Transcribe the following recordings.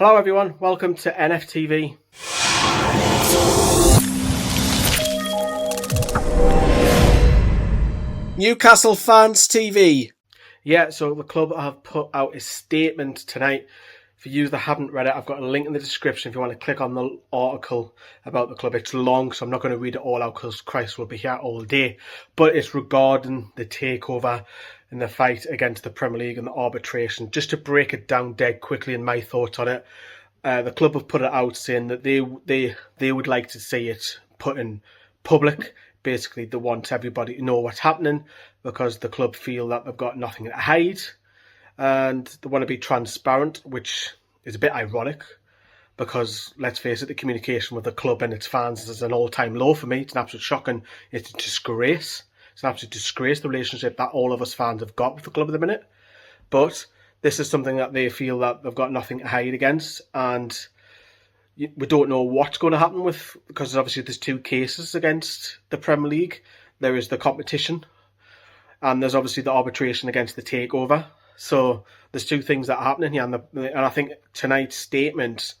Hello everyone, welcome to NFTV. Newcastle Fans TV. Yeah, so the club have put out a statement tonight. For you that haven't read it, I've got a link in the description if you want to click on the article about the club. It's long, so I'm not going to read it all out because Christ will be here all day. But it's regarding the takeover and the fight against the Premier League and the arbitration. Just to break it down dead quickly and my thoughts on it. The club have put it out saying that they would like to see it put in public. Basically, they want everybody to know what's happening because the club feel that they've got nothing to hide. And they want to be transparent, which is a bit ironic because, let's face it, the communication with the club and its fans is an all-time low for me. It's an absolute shocking. It's a disgrace. It's an absolute disgrace, the relationship that all of us fans have got with the club at the minute. But this is something that they feel that they've got nothing to hide against, and we don't know what's going to happen with, because obviously there's two cases against the Premier League. There is the competition, and there's obviously the arbitration against the takeover. So there's two things that are happening here, and I think tonight's statement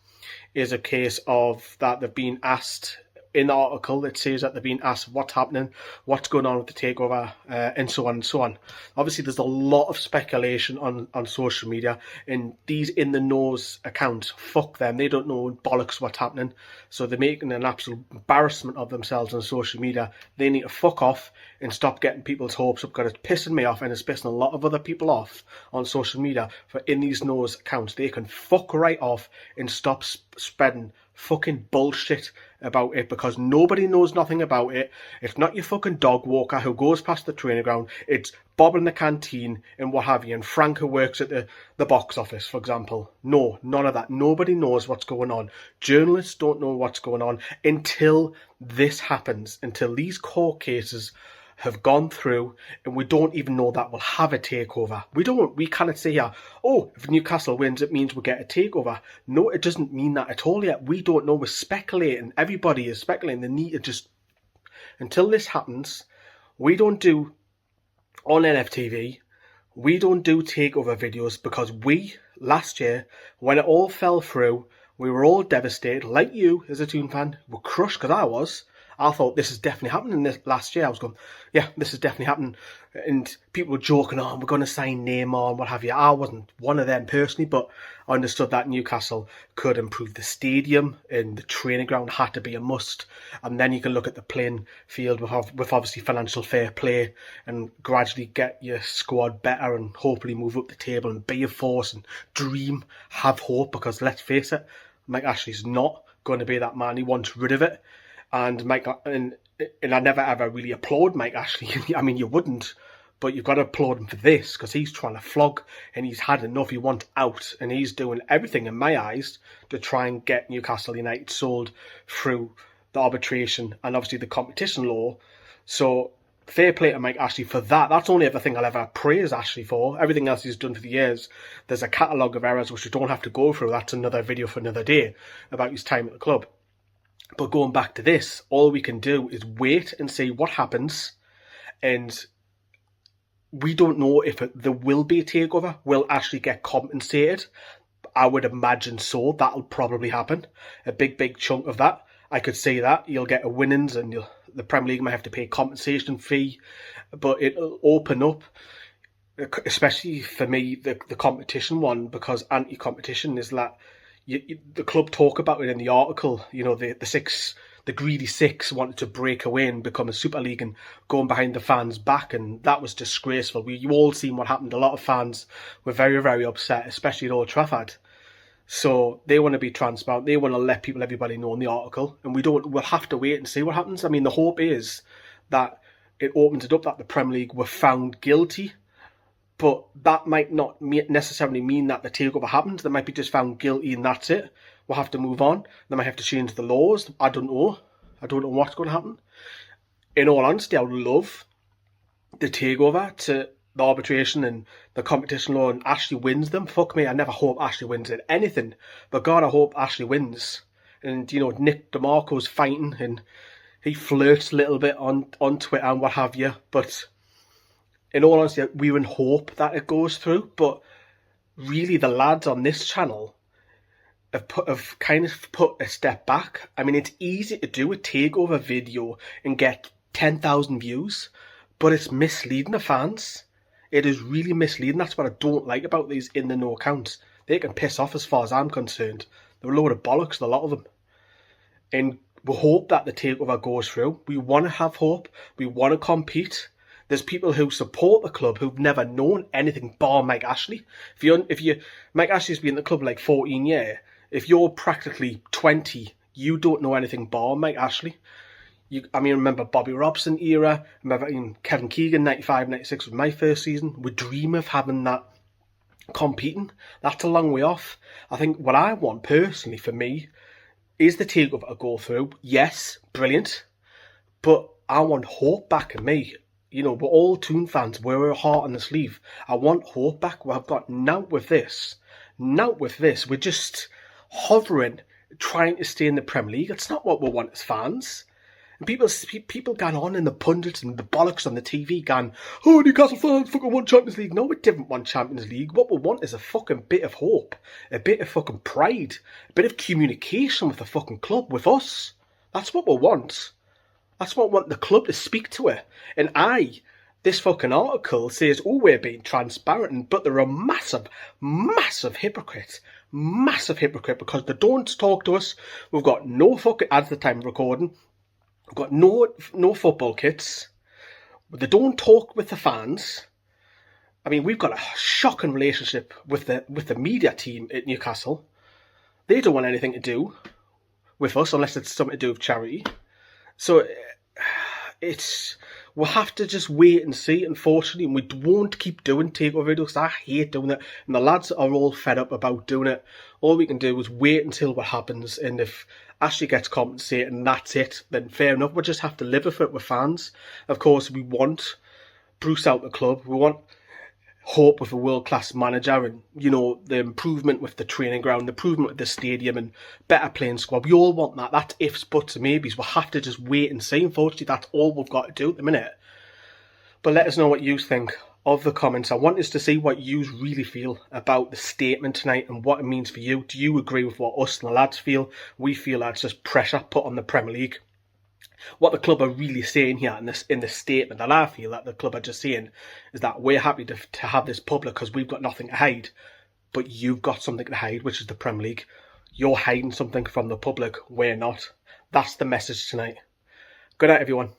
is a case of that they've been asked. In the article, it says that they've been asked what's happening, what's going on with the takeover, and so on and so on. Obviously, there's a lot of speculation on social media, and these in-the-knows accounts, fuck them. They don't know bollocks what's happening, so they're making an absolute embarrassment of themselves on social media. They need to fuck off and stop getting people's hopes up, because it's pissing me off, and it's pissing a lot of other people off on social media for in-these-knows accounts. They can fuck right off and stop spreading fucking bullshit about it, because nobody knows nothing about it. It's not your fucking dog walker who goes past the training ground. It's Bob in the canteen and what have you, and Frank who works at the box office, for example. No, none of that. Nobody knows what's going on. Journalists don't know what's going on until this happens, until these court cases have gone through, and we don't even know that we'll have a takeover. We cannot say here, oh, if Newcastle wins, it means we'll get a takeover. No, it doesn't mean that at all yet. We don't know. We're speculating. Everybody is speculating. They need to just, until this happens, we don't do, on NFTV, we don't do takeover videos, because last year, when it all fell through, we were all devastated, like you as a Toon fan, were crushed, because I was. I thought this is definitely happening this last year. I was going, yeah, this is definitely happening. And people were joking, oh, we're going to sign Neymar and what have you. I wasn't one of them personally, but I understood that Newcastle could improve the stadium and the training ground had to be a must. And then you can look at the playing field with obviously financial fair play and gradually get your squad better and hopefully move up the table and be a force and dream, have hope, because let's face it, Mike Ashley's not going to be that man. He wants rid of it. And I never ever really applaud Mike Ashley. I mean, you wouldn't, but you've got to applaud him for this, because he's trying to flog and he's had enough. He wants out, and he's doing everything in my eyes to try and get Newcastle United sold through the arbitration and obviously the competition law. So fair play to Mike Ashley for that. That's the only other thing I'll ever praise Ashley for. Everything else he's done for the years, there's a catalogue of errors which we don't have to go through. That's another video for another day about his time at the club. But going back to this, all we can do is wait and see what happens. And we don't know if there will be a takeover. Will Ashley get compensated? I would imagine so. That'll probably happen. A big chunk of that. I could see that. You'll get a winnings, and the Premier League might have to pay a compensation fee. But it'll open up, especially for me, the competition one, because anti-competition is that the club talk about it in the article. You know, the greedy six wanted to break away and become a Super League and going behind the fans' back, and that was disgraceful. You all seen what happened. A lot of fans were very, very upset, especially at Old Trafford. So they want to be transparent. They want to let everybody know in the article, and we'll have to wait and see what happens. I mean, the hope is that it opens it up that the Premier League were found guilty. But that might not necessarily mean that the takeover happens. They might be just found guilty and that's it. We'll have to move on. They might have to change the laws. I don't know. I don't know what's going to happen. In all honesty, I would love the takeover to the arbitration and the competition law, and Ashley wins them. Fuck me, I never hope Ashley wins at anything. But God, I hope Ashley wins. And, you know, Nick DeMarco's fighting and he flirts a little bit on Twitter and what have you. But in all honesty, we're in hope that it goes through, but really the lads on this channel, have kind of put a step back. I mean, it's easy to do a takeover video and get 10,000 views, but it's misleading the fans. It is really misleading. That's what I don't like about these in the know accounts. They can piss off as far as I'm concerned. They're a load of bollocks, a lot of them. And we hope that the takeover goes through. We want to have hope. We want to compete. There's people who support the club who've never known anything bar Mike Ashley. Mike Ashley's been in the club like 14 years. If you're practically 20, you don't know anything bar Mike Ashley. Remember Bobby Robson era. Remember Kevin Keegan, 95, 96 was my first season. We dream of having that competing. That's a long way off. I think what I want personally for me is the takeover to go through. Yes, brilliant. But I want hope back in me. We're all Toon fans. We're a heart on the sleeve. I want hope back. I've got now with this. We're just hovering, trying to stay in the Premier League. It's not what we want as fans. And people going on in the pundits and the bollocks on the TV going, oh, Newcastle fans fucking want Champions League. No, we didn't want Champions League. What we want is a fucking bit of hope, a bit of fucking pride, a bit of communication with the fucking club, with us. That's what we want. That's what I want the club to speak to it. And this fucking article says, oh, we're being transparent, but they're a massive, massive hypocrite. Massive hypocrite, because they don't talk to us. We've got no fucking ads at the time of recording. We've got no football kits. They don't talk with the fans. I mean, we've got a shocking relationship with the media team at Newcastle. They don't want anything to do with us unless it's something to do with charity. So we'll have to just wait and see, unfortunately, and we won't keep doing takeover videos because I hate doing it, and the lads are all fed up about doing it. All we can do is wait until what happens, and if Ashley gets compensated and that's it, then fair enough. We'll just have to live with it with fans. Of course, we want Bruce out the club. We want hope with a world-class manager and, the improvement with the training ground, the improvement with the stadium and better playing squad. We all want that. That's ifs, buts and maybes. We'll have to just wait and see. Unfortunately, that's all we've got to do at the minute. But let us know what you think of the comments. I want us to see what you really feel about the statement tonight and what it means for you. Do you agree with what us and the lads feel? We feel that's just pressure put on the Premier League. What the club are really saying here in this statement, and I feel that the club are just saying, is that we're happy to have this public because we've got nothing to hide, but you've got something to hide, which is the Premier League. You're hiding something from the public, we're not. That's the message tonight. Good night, everyone.